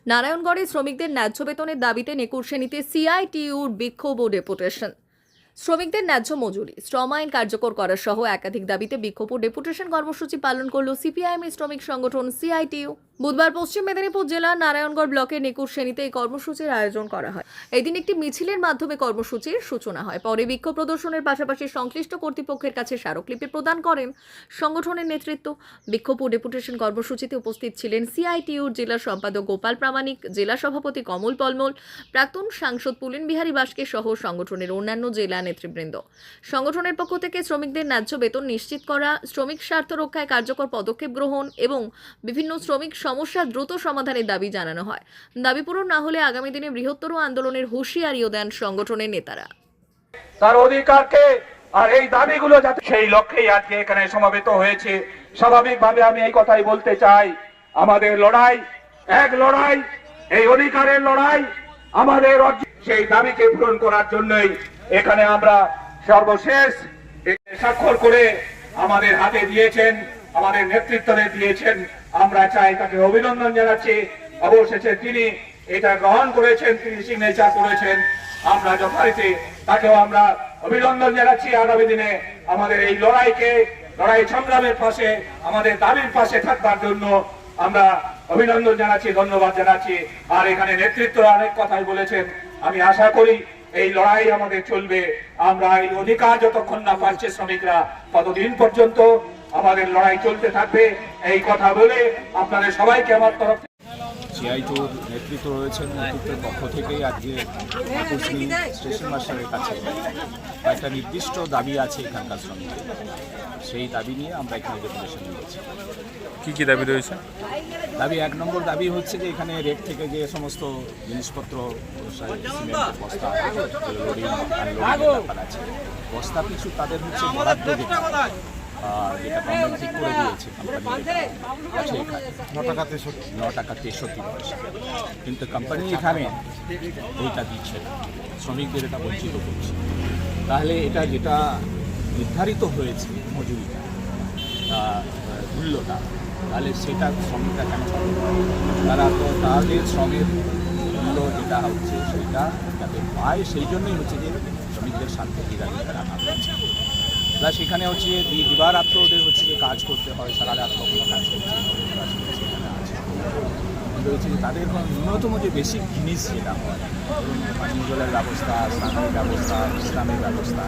নারায়ণগড়ে শ্রমিকদের ন্যায্য বেতনের দাবিতে নেকুর শ্রেণীতে সিআইটিইউর বিক্ষোভ ও ডেপুটেশন। শ্রমিকদের ন্যায্য মজুরি, শ্রম আইন কার্যকর করা সহ একাধিক দাবিতে বিক্ষোভ ও ডেপুটেশন কর্মসূচি পালন করল সিপিআইএম শ্রমিক সংগঠন সিআইটিইউ। বুধবার পশ্চিম মেদিনীপুর জেলার নারায়ণগড় ব্লকের নেকুর শ্রেণীতে এই কর্মসূচির আয়োজন করা হয়। এদিন একটি মিছিলের মাধ্যমে কর্মসূচির সূচনা হয়। পরে বিক্ষোভ প্রদর্শনের পাশাপাশি সংশ্লিষ্ট কর্তৃপক্ষের কাছে স্মারকলিপি প্রদান করেন সংগঠনের নেতৃত্ব। বিক্ষোভ ও ডেপুটেশন কর্মসূচিতে উপস্থিত ছিলেন সিআইটিইউর জেলা সম্পাদক গোপাল প্রামাণিক, জেলা সভাপতি কমল পলমল, প্রাক্তন সাংসদ পুলিন বিহারী বাসকে সহ সংগঠনের অন্যান্য জেলা নেতৃবৃন্দ। সংগঠনের পক্ষ থেকে শ্রমিকদের ন্যায্য বেতন নিশ্চিত করা, শ্রমিক স্বার্থ রক্ষায় কার্যকর পদক্ষেপ গ্রহণ এবং বিভিন্ন শ্রমিক সমস্যা দ্রুত সমাধানের দাবি জানানো হয়। দাবি পূরণ না হলে আগামী দিনে বৃহত্তর আন্দোলনের হুঁশিয়ারিও দেন সংগঠনের নেতারা। তার অধিকারকে আর এই দাবিগুলো যাতে সেই লক্ষ্যেই আজকে এখানে সমবেত হয়েছে। স্বাভাবিকভাবে আমি এই কথাই বলতে চাই, আমাদের লড়াই এক লড়াই, এই অধিকারের লড়াই, আমাদের সেই দাবিকে পূরণ করার জন্যই এখানে আমরা সর্বশেষ স্বাক্ষর করে আমাদের হাতে দিয়েছেন, আমাদের নেতৃত্বে দিয়েছেন। আমরা চাই তাকে অভিনন্দন জানাচ্ছি। অবশেষে তিনি এটা গ্রহণ করেছেন, তিনি সিগনেচার করেছেন। আমরা যথারীতি তাকেও আমরা অভিনন্দন জানাচ্ছি। আগামী দিনে আমাদের এই লড়াই সংগ্রামের পাশে, আমাদের দাবির পাশে থাকবার জন্য আমরা অভিনন্দন জানাচ্ছি, ধন্যবাদ জানাচ্ছি। আর এখানে নেতৃত্ব অনেক কথাই বলেছেন। আমি আশা করি এই লড়াই আমাদের চলবে। আমরা এই অধিকার যতক্ষণ না পাচ্ছে শ্রমিকরা, ততদিন পর্যন্ত আমাদের লড়াই চলতে থাকবে। এই কথা বলে আপনাদের সবাইকে আমার তরফ সিআইটিউর নেতৃত্ব রয়েছেন। নেতৃত্বের পক্ষ থেকেই আজকে স্টেশন মাস্টারের কাছে একটা নির্দিষ্ট দাবি আছে এখানকার শ্রমিকদের, সেই দাবি নিয়ে আমরা এখানে ডেপুটেশন দিয়েছি। কি কি দাবি রয়েছে? দাবি 1 নম্বর দাবি হচ্ছে যে এখানে রেট থেকে যে সমস্ত জিনিসপত্র, সিমেন্ট বস্তা, লোডিং আনলোডিং ব্যাপার আছে, বস্তা পিছু তাদের হচ্ছে বরাদ্দ যেটা গভর্নমেন্ট ঠিক করে দিয়েছে কোম্পানি আছে এখানে 9 টাকা 63 পয়সা, কিন্তু কোম্পানি এখানে ওইটা দিচ্ছে না, শ্রমিকদের এটা বঞ্চিত করছে। তাহলে এটা যেটা নির্ধারিত হয়েছে মজুরিটা, মূল্যটা, তাহলে সেটা শ্রমিকরা কেন পাবে? তারা তো তাদের শ্রমের মূল্য যেটা হচ্ছে সেইটা যাতে পায়, সেই জন্যই হচ্ছে যে শ্রমিকদের শান্তি দাবিটা রাখা হয়েছে। প্লাস সেখানে হচ্ছে দিবারাত্র ওদের হচ্ছে যে কাজ করতে হয়, সারা রাত কখনো কাজ করছে, কাজ করছে, এখানে আছে। কিন্তু হচ্ছে যে তাদের ন্যূনতম যে বেসিক জিনিস যেটা হয়, ধরুন পানীয় জলের ব্যবস্থা, স্নানের ব্যবস্থা, বিশ্রামের ব্যবস্থা,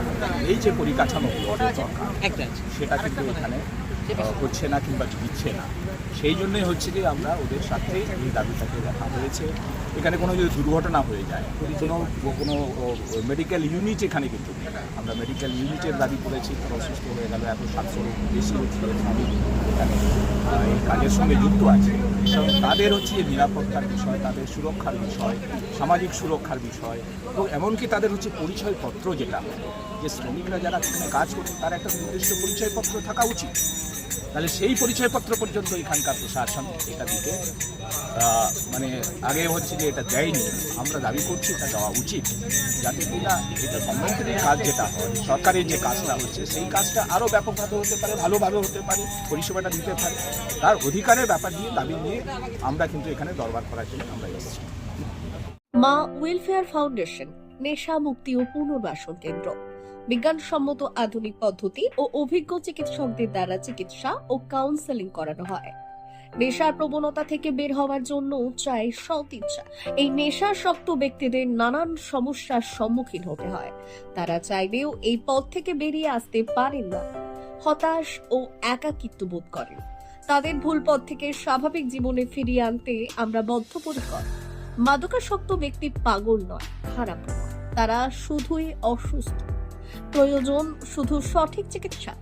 এই যে পরিকাঠামোগুলো ওদের দরকার, সেটা কিন্তু এখানে হচ্ছে না কিংবা দিচ্ছে না। সেই জন্যই হচ্ছে যে আমরা ওদের সাথে এই দাবিটাকে দেখা হয়েছে। এখানে কোনো যদি দুর্ঘটনা হয়ে যায়, কোনো মেডিকেল ইউনিট এখানে কিন্তু আমরা মেডিকেল ইউনিটের দাবি করেছি। তারা অসুস্থ হয়ে গেল, এত 700-র বেশি হচ্ছে শ্রমিক এখানে এই কাজের সঙ্গে যুক্ত আছে, এবং তাদের হচ্ছে যে নিরাপত্তার বিষয়, তাদের সুরক্ষার বিষয়, সামাজিক সুরক্ষার বিষয়, এবং এমনকি তাদের হচ্ছে পরিচয়পত্র যেটা হয়, যে শ্রমিকরা যারা এখানে কাজ করছে তার একটা নির্দিষ্ট পরিচয়পত্র থাকা উচিত। তাহলে সেই পরিচয়পত্র পর্যন্ত এখানকার প্রশাসন এটা দিতে মানে আগে হচ্ছে যে এটা দেয়নি। আমরা দাবি করছি এটা দেওয়া উচিত, যাতে কিনা এটা গভর্নমেন্টের কাজ যেটা হয়, সরকারের যে কাজটা হচ্ছে, সেই কাজটা আরও ব্যাপকভাবে হতে পারে, ভালোভাবে হতে পারে, পরিষেবাটা দিতে পারে। তার অধিকারের ব্যাপার নিয়ে দাবি নিয়ে আমরা কিন্তু এখানে দরবার করার জন্য আমরা এসেছি। মা ওয়েলফেয়ার ফাউন্ডেশন নেশা মুক্তি ও পুনর্বাসন কেন্দ্র বিজ্ঞানসম্মত আধুনিক পদ্ধতি ও অভিজ্ঞ চিকিৎসকদের দ্বারা চিকিৎসা ও কাউন্সেলিং করানো হয়। নেশার প্রবণতা থেকে বের হওয়ার জন্য চাই সৎ ইচ্ছা। এই নেশাসক্ত ব্যক্তিদের নানান সমস্যার সম্মুখীন হতে হয়। তারা চাইলেও এই পথ থেকে বেরিয়ে আসতে পারেন না, হতাশ ও একাকিত্ব বোধ করেন। তাদের ভুল পথ থেকে স্বাভাবিক জীবনে ফিরিয়ে আনতে আমরা বদ্ধপরিকর। মাদকাসক্ত ব্যক্তি পাগল নয়, খারাপ নয়, তারা শুধুই অসুস্থ। প্রয়োজন শুধু সঠিক চিকিৎসা।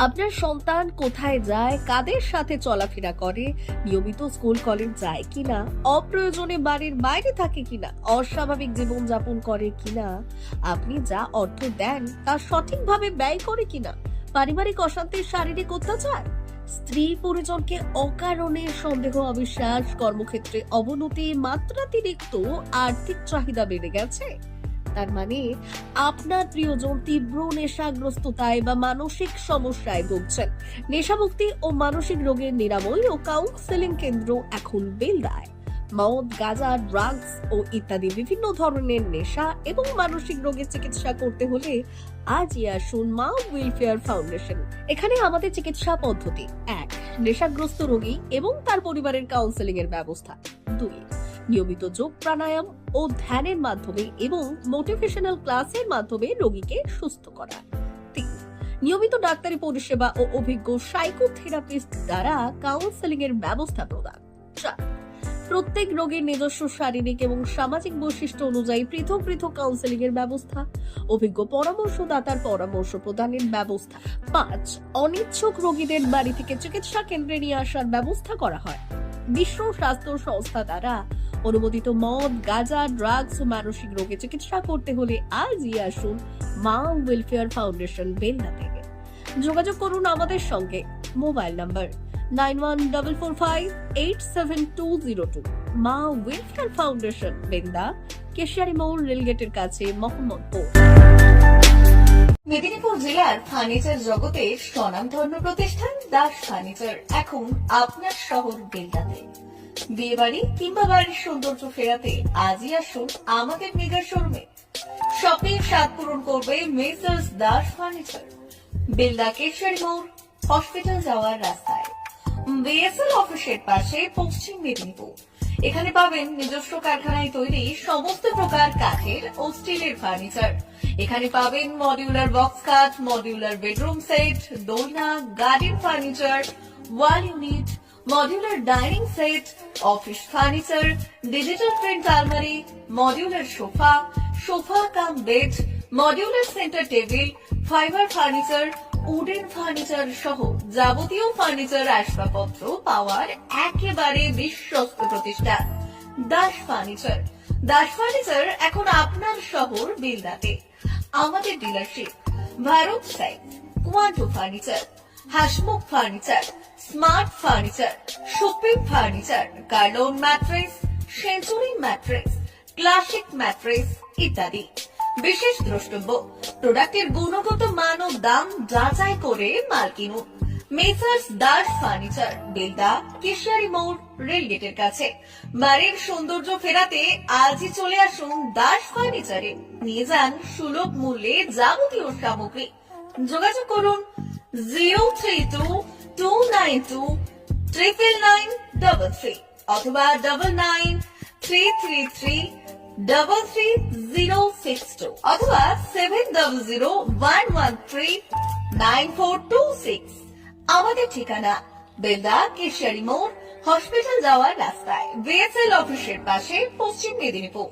আপনার সন্তান কোথায় যায়, কাদের সাথে চলাফেরা করে, নিয়মিত স্কুল কলেজ যায় কিনা, অপ্রয়োজনে বাড়ির বাইরে থাকে কিনা, অস্বাভাবিক জীবন যাপন করে কিনা, আপনি যা অর্থ দেন তা সঠিকভাবে ব্যয় করে কিনা, পারিবারিক অশান্তি, শারীরিক অত্যাচার, স্ত্রী পরিজনকে অকারণে সন্দেহ, অবিশ্বাস, কর্মক্ষেত্রে অবনতি, মাত্রাতিরিক্ত আর্থিক চাহিদা বেড়ে গেছে, তার মানে আপনার প্রিয়জন তীব্র নেশাগ্রস্ততায় বা মানসিক সমস্যায় ভুগছেন। নেশামুক্তি ও মানসিক রোগের নিরাময় ও কাউন্সেলিং কেন্দ্র এখন বেলদায়। মদ, গাঁজা, ড্রাগস ও ইত্যাদি বিভিন্ন ধরনের নেশা এবং মানসিক রোগের চিকিৎসা করতে হলে আজই আসুন মা ওয়েলফেয়ার ফাউন্ডেশন। এখানে আমাদের চিকিৎসা পদ্ধতি: 1. নেশাগ্রস্ত রোগী এবং তার পরিবারের কাউন্সেলিং এর ব্যবস্থা। 2. নিয়মিত যোগ, প্রাণায়াম ও ধ্যানের মাধ্যমে এবং মোটিভেশনাল ক্লাসের মাধ্যমে রোগীকে সুস্থ করা। 3. নিয়মিত ডাক্তারি পরিষেবা ও অভিজ্ঞ সাইকোথেরাপিস্ট দ্বারা কাউন্সেলিং এর ব্যবস্থা প্রদান। 4. প্রত্যেক রোগীর নিজস্ব শারীরিক এবং সামাজিক বৈশিষ্ট্য অনুযায়ী পৃথক পৃথক কাউন্সেলিং এর ব্যবস্থা, অভিজ্ঞ পরামর্শদাতার পরামর্শ প্রদানের ব্যবস্থা। 5. অনিচ্ছুক রোগীদের বাড়ি থেকে চিকিৎসা কেন্দ্রে নিয়ে আসার ব্যবস্থা করা হয়। বিশ্ব স্বাস্থ্য সংস্থা দ্বারা অনুমোদিত মদ, গাঁজা, ড্রাগস ও মানসিক রোগে চিকিৎসা করতে হলে আজই আসুন মা ওয়েলফেয়ার ফাউন্ডেশন, বেলদা থেকে। যোগাযোগ করুন আমাদের সঙ্গে। Mobile number 9144587202। মা ওয়েলফেয়ার ফাউন্ডেশন, বেলদা, কেশিয়ারি মোড়, রেলগেটের কাছে, মোহাম্মদপুর। মেদিনীপুর জেলার ফার্নিচার জগতের স্বনামধন্য প্রতিষ্ঠান দাস ফার্নিচার এখন আপনার শহর বেলদাতে। বিয়ে বাড়ি কিংবা বাড়ির সৌন্দর্য ফেরাতে আজই আসুন আমাদের মেগা শোরুমে। শপিং স্বাদ পূরণ করবে মেসার্স দাস ফার্নিচার, বেলদা, কেশিয়ারি মোড়, হসপিটাল যাওয়ার রাস্তায়, বিএসএল অফিসের পাশে, পশ্চিম মেদিনীপুর। এখানে পাবেন নিজস্ব কারখানায় তৈরি সমস্ত প্রকার কাঠের ও স্টিলের ফার্নিচার। এখানে পাবেন মডিউলার বক্স খাট, মডিউলার বেডরুম সেট, দোলনা, garden furniture, wall unit, modular dining set, office furniture, digital print আলমারি, modular sofa, sofa cum bed, modular centre table, fibre furniture, wooden furniture সহ যাবতীয় ফার্নিচার আসবাবপত্র পাওয়ার একেবারে বিশ্বস্ত প্রতিষ্ঠান দাস ফার্নিচার। দাস ফার্নিচার এখন আপনার শহর বেলদাতে। আমাদের dealership: Bharat side, Quanto furniture, Hasmukh furniture, smart furniture, supreme furniture, Kurlon mattress, century mattress, classic mattress ইত্যাদি। বিশেষ দ্রষ্টব্য: প্রোডাক্টের গুণগত মান ও দাম যাচাই করে মাল কিনুন। মেসার্স দাস ফার্নিচার, বেলদা, কেশিয়ারি মোড়, রেলগেটের কাছে। বাড়ির সৌন্দর্য ফেরাতে আজই চলে আসুন দাস ফার্নিচারে। নিয়ে যান সুলভ মূল্যে যাবতীয় সামগ্রী। যোগাযোগ করুন 03229299933 অথবা 9933333062 অথবা 7001139426। আমাদের ঠিকানা বেলদা, কেশিয়ারি মোড়, হসপিটাল যাওয়ার রাস্তায়, বিএসএল অফিসের পাশে, পশ্চিম মেদিনীপুর।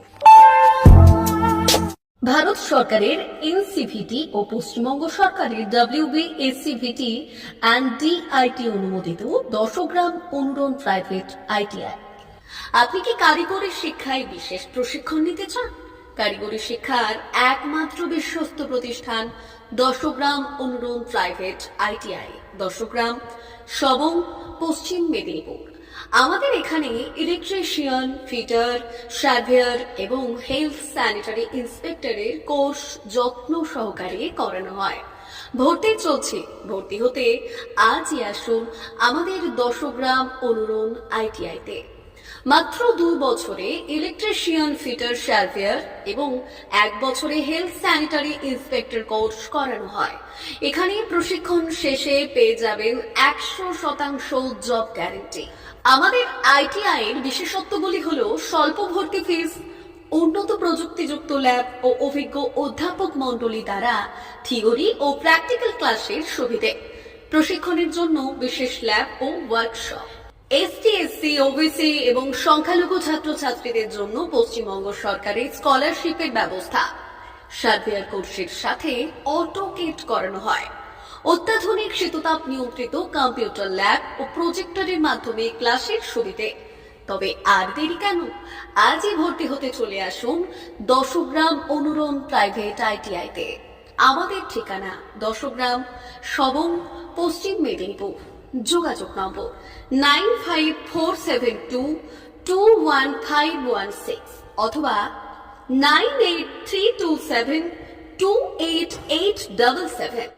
ভারত সরকারের এনসিভিটি ও পশ্চিমবঙ্গ সরকারের WBSCVT অ্যান্ড DIT অনুমোদিত 10 গ্রাম অনুরণ প্রাইভেট ITI। আপনি কি কারিগরি শিক্ষায় বিশেষ প্রশিক্ষণ নিতে চান? কারিগরি শিক্ষার একমাত্র বিশ্বস্ত প্রতিষ্ঠান 10 গ্রাম অনুরণ প্রাইভেট ITI, 10 গ্রাম, সবং, পশ্চিম মেদিনীপুর। আমাদের এখানে ইলেকট্রিশিয়ান, ফিটার, সার্ভেয়ার এবং হেলথ স্যানিটারি ইন্সপেক্টরের কোর্স যত্ন সহকারে করানো হয়। ভর্তি চলছে। ভর্তি হতে আজই আসুন আমাদের 10 গ্রাম অনুরণ ITI-তে। মাত্র 2 বছরে ইলেকট্রিশিয়ান, ফিটার, সার্ভেয়ার এবং 1 বছরে হেলথ স্যানিটারি ইন্সপেক্টর কোর্স করানো হয়। এখানে প্রশিক্ষণ শেষে পেয়ে যাবেন 100% জব গ্যারান্টি। আমাদের ITI এর বিশেষত্বগুলি হলো স্বল্প ভর্তি ফিস, উন্নত প্রযুক্তিযুক্ত ল্যাব ও অভিজ্ঞ অধ্যাপক মণ্ডলী দ্বারা থিওরি ও প্র্যাকটিক্যাল ক্লাসের সুবিধে, প্রশিক্ষণের জন্য বিশেষ ল্যাব ও ওয়ার্কশপ, ST, SC, OBC এবং সংখ্যালঘু ছাত্রছাত্রীদের জন্য পশ্চিমবঙ্গ সরকারের স্কলারশিপের ব্যবস্থা। সার্ভেয়ার কোর্সের সাথে অটোকেট করানো হয়। অত্যাধুনিক শীততাপ নিয়ন্ত্রিত কম্পিউটার ল্যাব ও প্রজেক্টরের মাধ্যমে ক্লাসের সুবিধে। তবে আর দেরি কেন? আজই ভর্তি হতে চলে আসুন 10 গ্রাম অনুরণ প্রাইভেট ITI-তে। আমাদের ঠিকানা 10 গ্রাম, সবং, পশ্চিম মেদিনীপুর। যোগাযোগ নম্বর 9547221516 অথবা 9832728877।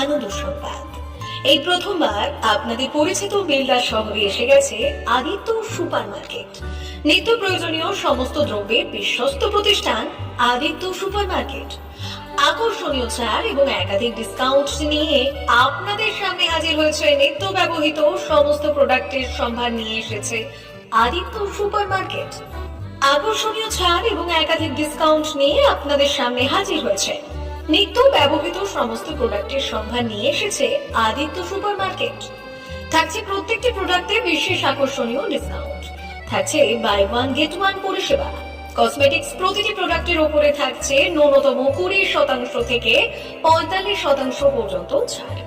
আনন্দ সংবাদ। এই প্রথমবার আপনাদের পরিচিত বেলদা শহরে এসে গেছে আদিত্য সুপার মার্কেট। নিত্য প্রয়োজনীয় সমস্ত দ্রব্যের বিশ্বস্ত প্রতিষ্ঠান আদিত্য সুপার মার্কেট। আকর্ষণীয় ছাড় এবং একাধিক ডিসকাউন্ট নিয়ে আপনাদের সামনে হাজির হয়েছে নিত্য ব্যবহৃত সমস্ত প্রোডাক্টের সম্ভার নিয়ে এসেছে আদিত্য সুপার মার্কেট। আকর্ষণীয় ছাড় এবং একাধিক ডিসকাউন্ট নিয়ে আপনাদের সামনে হাজির হয়েছে নিত্য ব্যবহৃত সমস্ত প্রোডাক্টের সম্ভার নিয়ে এসেছে আদিত্য সুপার মার্কেট। থাকছে প্রত্যেকটি প্রোডাক্টে বিশেষ আকর্ষণীয় ডিসকাউন্ট, থাকছে বাই ওয়ান গেট ওয়ান পরিষেবা। কসমেটিক্স প্রতিটি প্রোডাক্টের উপরে থাকছে ন্যূনতম 20% থেকে 45% পর্যন্ত ছাড়।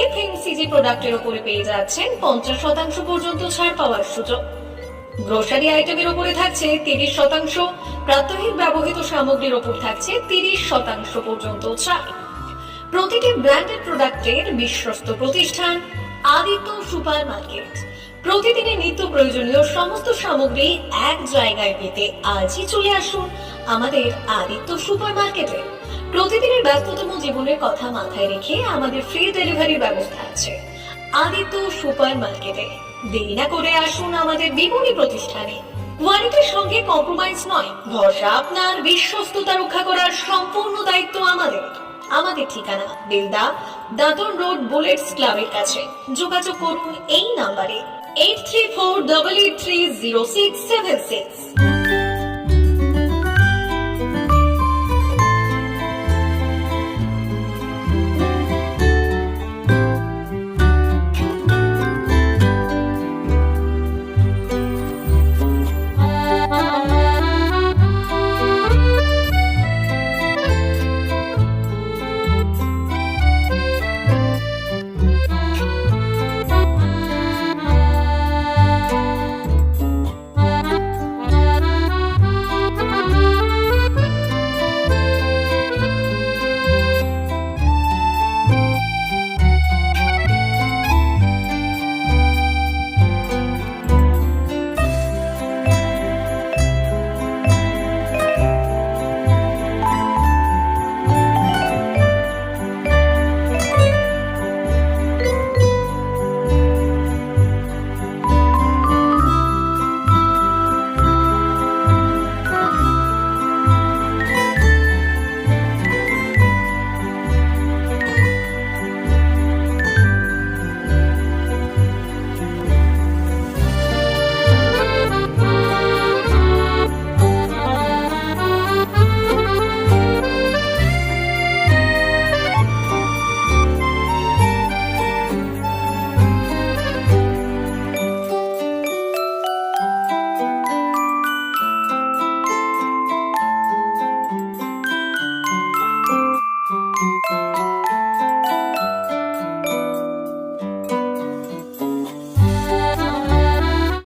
এফএমসিজি প্রোডাক্টের উপরে পেয়ে যাচ্ছেন 50% পর্যন্ত ছাড় পাওয়ার সুযোগ। গ্রোসারি আইটেমের উপরে থাকছে 30%, প্রাত্যহিক ব্যবহৃত সামগ্রীর উপর থাকছে 30% পর্যন্ত ছাড়। প্রতিটি ব্র্যান্ডেড প্রোডাক্টের বিশ্বস্ত প্রতিষ্ঠান আদিত্য সুপার মার্কেট। প্রতিদিনের নিত্য প্রয়োজনীয় সমস্ত সামগ্রী এক জায়গায় পেতে আজই চলে আসুন আমাদের আদিত্য সুপার মার্কেটে। প্রতিদিনের ব্যস্ততম জীবনের কথা মাথায় রেখে আমাদের ফ্রি ডেলিভারির ব্যবস্থা আছে আদিত্য সুপার মার্কেটে। দেরি না করে আসুন আমাদের বিপণী প্রতিষ্ঠানে। কোয়ালিটির সঙ্গে কম্প্রোমাইজ নয়, ভরসা আপনার, বিশ্বস্ততা রক্ষা করার সম্পূর্ণ দায়িত্ব আমাদের। আমাদের ঠিকানা বেলদা, দাদন রোড, বুলেটস ক্লাবের কাছে। যোগাযোগ করুন এই নাম্বারে 8348830676।